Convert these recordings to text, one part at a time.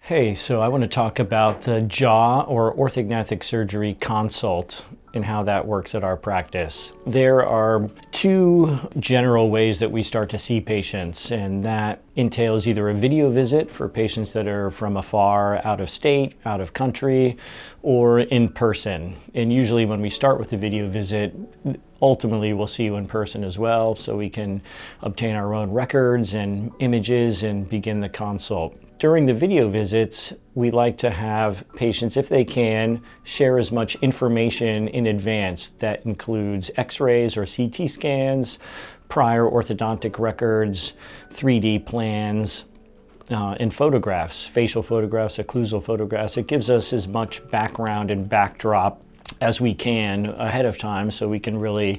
Hey, so I want to talk about the jaw or orthognathic surgery consult and how that works at our practice. There are two general ways that we start to see patients, and that entails either a video visit for patients that are from afar, out of state, out of country, or in person. And usually when we start with a video visit, ultimately we'll see you in person as well, so we can obtain our own records and images and begin the consult. During the video visits, we like to have patients, if they can, share as much information in advance. That includes x-rays or CT scans, prior orthodontic records, 3D plans, and photographs, facial photographs, occlusal photographs. It gives us as much background and backdrop as we can ahead of time, so we can really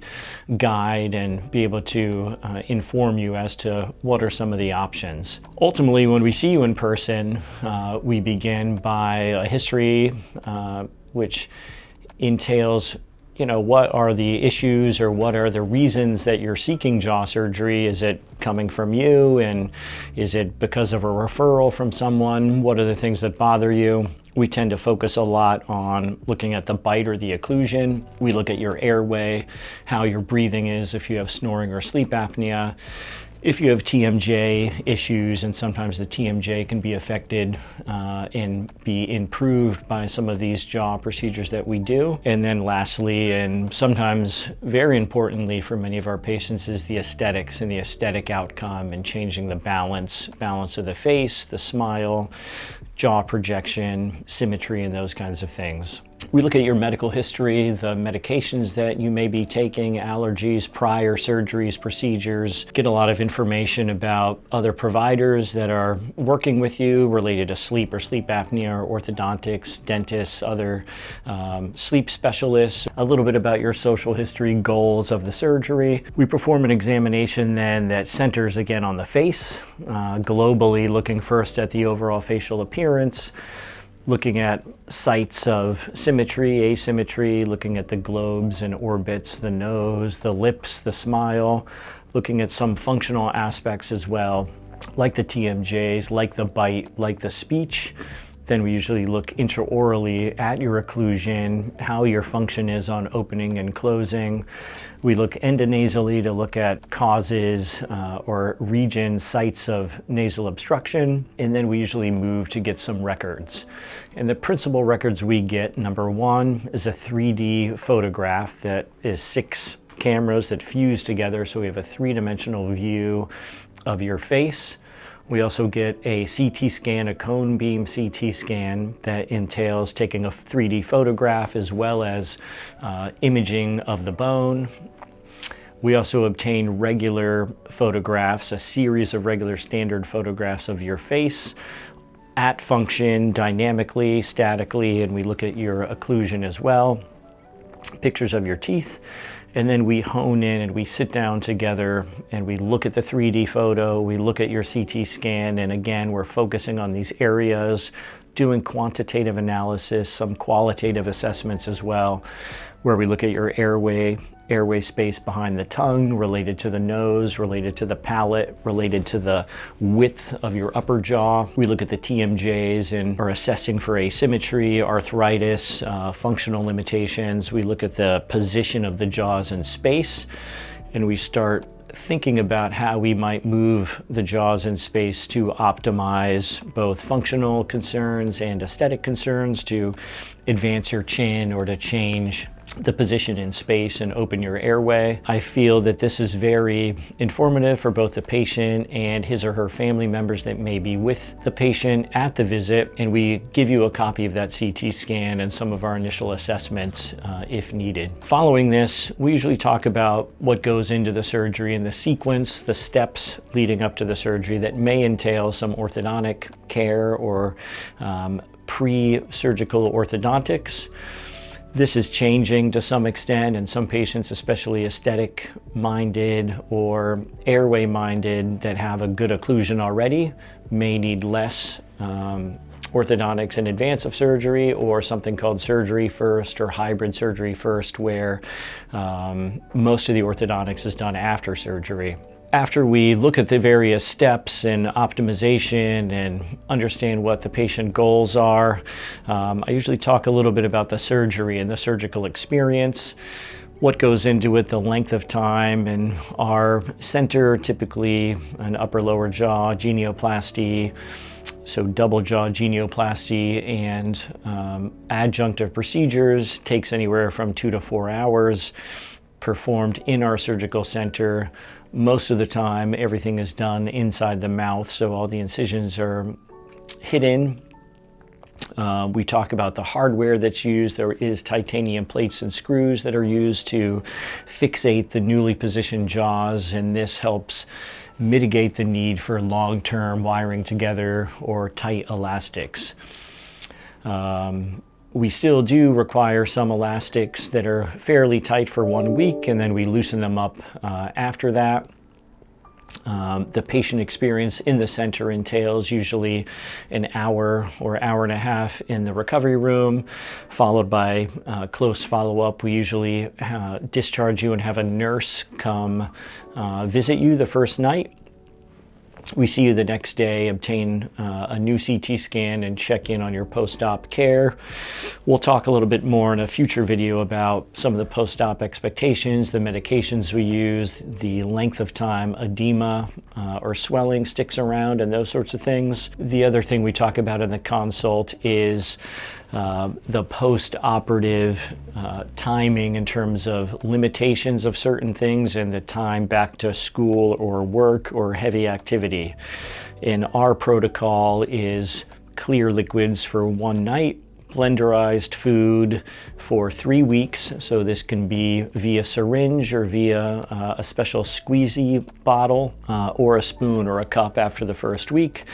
guide and be able to inform you as to what are some of the options. Ultimately, when we see you in person, we begin by a history, which entails what are the issues or what are the reasons that you're seeking jaw surgery? Is it coming from you, and is it because of a referral from someone? What are the things that bother you? We tend to focus a lot on looking at the bite or the occlusion. We look at your airway, how your breathing is, if you have snoring or sleep apnea. If you have TMJ issues, and sometimes the TMJ can be affected and be improved by some of these jaw procedures that we do. And then lastly, and sometimes very importantly for many of our patients, is the aesthetics and the aesthetic outcome and changing the balance of the face, the smile, jaw projection, symmetry, and those kinds of things. We look at your medical history, the medications that you may be taking, allergies, prior surgeries, procedures, get a lot of information about other providers that are working with you related to sleep or sleep apnea or orthodontics, dentists, other sleep specialists, a little bit about your social history, goals of the surgery. We perform an examination then that centers again on the face, globally looking first at the overall facial appearance, looking at sites of symmetry, asymmetry, looking at the globes and orbits, the nose, the lips, the smile, looking at some functional aspects as well, like the TMJs, like the bite, like the speech. Then we usually look intraorally at your occlusion, how your function is on opening and closing. We look endonasally to look at causes or regions, sites of nasal obstruction, and then we usually move to get some records. And the principal records we get, number one, is a 3D photograph that is 6 cameras that fuse together, so we have a 3-dimensional view of your face. We also get a CT scan, a cone beam CT scan that entails taking a 3D photograph as well as imaging of the bone. We also obtain regular photographs, a series of regular standard photographs of your face at function, dynamically, statically, and we look at your occlusion as well, pictures of your teeth. And then we hone in and we sit down together and we look at the 3D photo, we look at your CT scan, and again, we're focusing on these areas, doing quantitative analysis, some qualitative assessments as well, where we look at your airway space behind the tongue, related to the nose, related to the palate, related to the width of your upper jaw. We look at the TMJs and are assessing for asymmetry, arthritis, functional limitations. We look at the position of the jaws in space, and we start thinking about how we might move the jaws in space to optimize both functional concerns and aesthetic concerns, to advance your chin or to change the position in space and open your airway. I feel that this is very informative for both the patient and his or her family members that may be with the patient at the visit, and we give you a copy of that CT scan and some of our initial assessments if needed. Following this, we usually talk about what goes into the surgery and the sequence, the steps leading up to the surgery that may entail some orthodontic care or pre-surgical orthodontics. This is changing to some extent, and some patients, especially aesthetic-minded or airway-minded that have a good occlusion already, may need less orthodontics in advance of surgery, or something called surgery first or hybrid surgery first, where most of the orthodontics is done after surgery. After we look at the various steps and optimization and understand what the patient goals are, I usually talk a little bit about the surgery and the surgical experience, what goes into it, the length of time, and our center, typically an upper lower jaw genioplasty, so double jaw genioplasty and adjunctive procedures, takes anywhere from 2 to 4 hours, performed in our surgical center. Most of the time, everything is done inside the mouth, so all the incisions are hidden. We talk about the hardware that's used. There is titanium plates and screws that are used to fixate the newly positioned jaws, and this helps mitigate the need for long-term wiring together or tight elastics. We still do require some elastics that are fairly tight for 1 week, and then we loosen them up after that. The patient experience in the center entails usually an hour or hour and a half in the recovery room, followed by close follow-up. We usually discharge you and have a nurse come visit you the first night. We see you the next day, obtain a new CT scan, and check in on your post-op care. We'll talk a little bit more in a future video about some of the post-op expectations, the medications we use, the length of time edema or swelling sticks around, and those sorts of things. The other thing we talk about in the consult is the post-operative timing in terms of limitations of certain things and the time back to school or work or heavy activity. And our protocol is clear liquids for 1 night, blenderized food for 3 weeks. So this can be via syringe or via a special squeezy bottle or a spoon or a cup after the first week,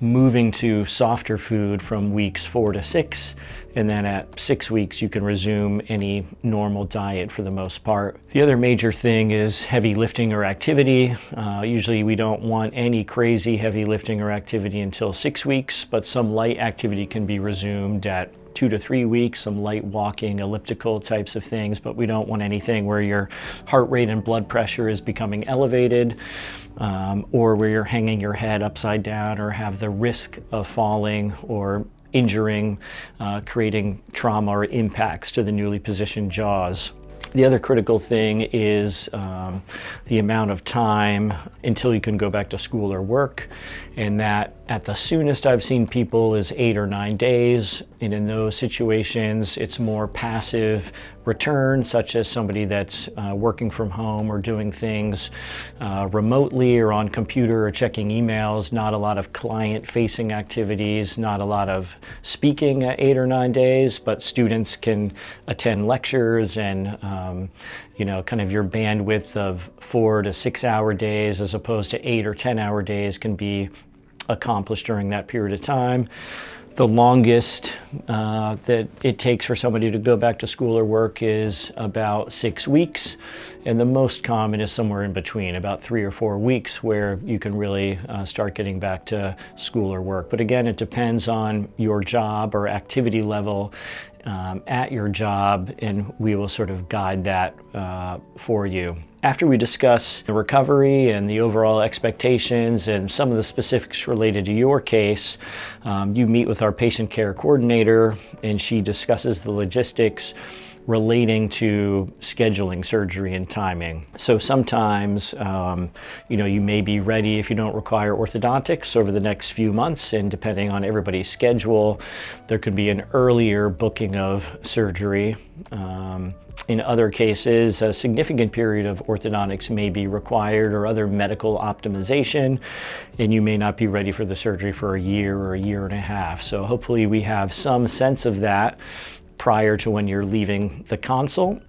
moving to softer food from weeks 4 to 6. And then at 6 weeks, you can resume any normal diet for the most part. The other major thing is heavy lifting or activity. Usually we don't want any crazy heavy lifting or activity until 6 weeks, but some light activity can be resumed at 2 to 3 weeks, some light walking, elliptical types of things, but we don't want anything where your heart rate and blood pressure is becoming elevated, or where you're hanging your head upside down or have the risk of falling or injuring, creating trauma or impacts to the newly positioned jaws. The other critical thing is the amount of time until you can go back to school or work, and that at the soonest I've seen people is 8 or 9 days, and in those situations it's more passive return, such as somebody that's working from home or doing things remotely or on computer or checking emails, not a lot of client-facing activities, not a lot of speaking at 8 or 9 days, but students can attend lectures and you know, kind of your bandwidth of 4 to 6 hour days as opposed to 8 or 10 hour days can be accomplished during that period of time. The longest that it takes for somebody to go back to school or work is about 6 weeks, and the most common is somewhere in between, about 3 or 4 weeks, where you can really start getting back to school or work. But again, it depends on your job or activity level at your job, and we will sort of guide that for you. After we discuss the recovery and the overall expectations and some of the specifics related to your case, you meet with our patient care coordinator, and she discusses the logistics relating to scheduling surgery and timing. So sometimes, you know, you may be ready if you don't require orthodontics over the next few months, and depending on everybody's schedule, there could be an earlier booking of surgery. In other cases, a significant period of orthodontics may be required or other medical optimization, and you may not be ready for the surgery for a year or a year and a half. So hopefully we have some sense of that prior to when you're leaving the consult,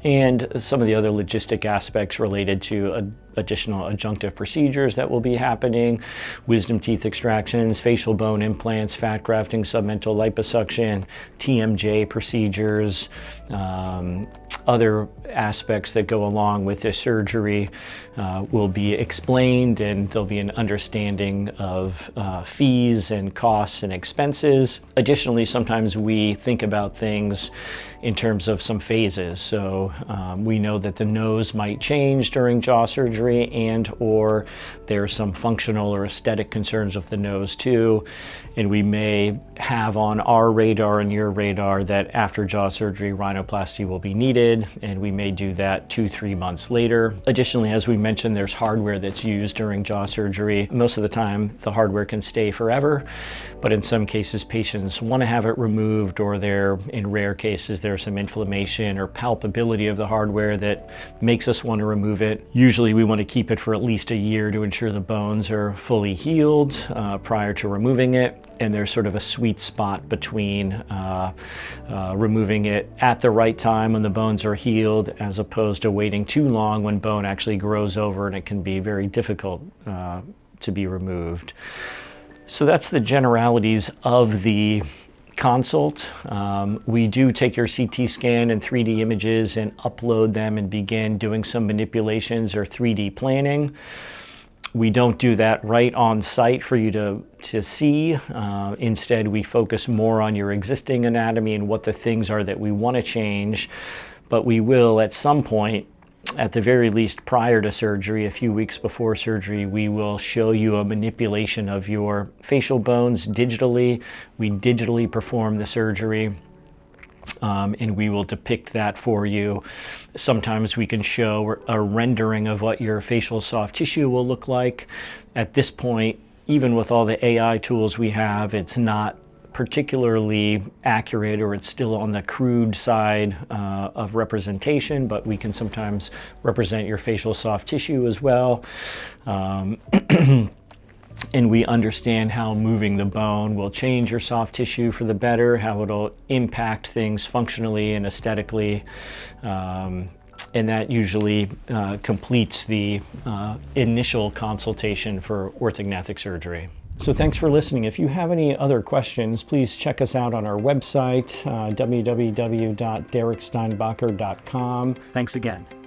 and some of the other logistic aspects related to additional adjunctive procedures that will be happening, wisdom teeth extractions, facial bone implants, fat grafting, submental liposuction, TMJ procedures, other aspects that go along with this surgery will be explained, and there'll be an understanding of fees and costs and expenses. Additionally, sometimes we think about things in terms of some phases. So we know that the nose might change during jaw surgery, surgery, and or there's some functional or aesthetic concerns of the nose too. And we may have on our radar and your radar that after jaw surgery, rhinoplasty will be needed, and we may do that 2-3 months later. Additionally, as we mentioned, there's hardware that's used during jaw surgery. Most of the time, the hardware can stay forever, but in some cases, patients want to have it removed, or in rare cases, there's some inflammation or palpability of the hardware that makes us want to remove it. Usually, we want to keep it for at least a year to ensure the bones are fully healed prior to removing it. And there's sort of a sweet spot between removing it at the right time when the bones are healed, as opposed to waiting too long when bone actually grows over and it can be very difficult to be removed. So that's the generalities of the consult. We do take your CT scan and 3D images and upload them and begin doing some manipulations or 3D planning. We don't do that right on site for you to see. Instead, we focus more on your existing anatomy and what the things are that we want to change. But we will, at some point, at the very least prior to surgery, a few weeks before surgery, we will show you a manipulation of your facial bones digitally. We digitally perform the surgery. And we will depict that for you. Sometimes we can show a rendering of what your facial soft tissue will look like. At this point, even with all the AI tools we have, it's not particularly accurate, or it's still on the crude side of representation, but we can sometimes represent your facial soft tissue as well. And we understand how moving the bone will change your soft tissue for the better, how it'll impact things functionally and aesthetically. And that usually completes the initial consultation for orthognathic surgery. So thanks for listening. If you have any other questions, please check us out on our website, www.dereksteinbacher.com. Thanks again.